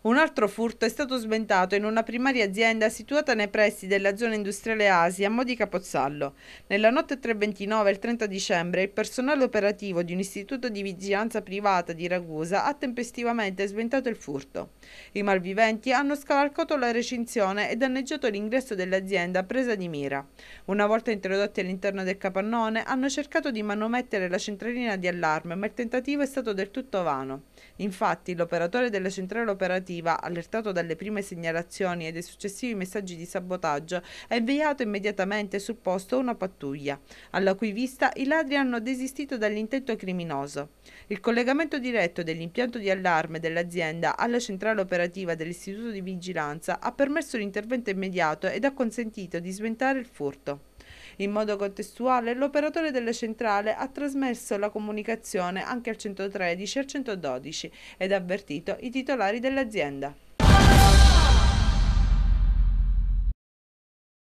Un altro furto è stato sventato in una primaria azienda situata nei pressi della zona industriale Asia a Modica Pozzallo. Nella notte tra il 29 e il 30 dicembre il personale operativo di un istituto di vigilanza privata di Ragusa ha tempestivamente sventato il furto. I malviventi hanno scavalcato la recinzione e danneggiato l'ingresso dell'azienda presa di mira. Una volta introdotti all'interno del capannone hanno cercato di manomettere la centralina di allarme, ma il tentativo è stato del tutto vano. Infatti, l'operatore della centrale operativa, allertato dalle prime segnalazioni e dai successivi messaggi di sabotaggio, ha inviato immediatamente sul posto una pattuglia, alla cui vista i ladri hanno desistito dall'intento criminoso. Il collegamento diretto dell'impianto di allarme dell'azienda alla centrale operativa dell'istituto di vigilanza ha permesso l'intervento immediato ed ha consentito di sventare il furto. In modo contestuale, l'operatore della centrale ha trasmesso la comunicazione anche al 113 e al 112 ed ha avvertito i titolari dell'azienda.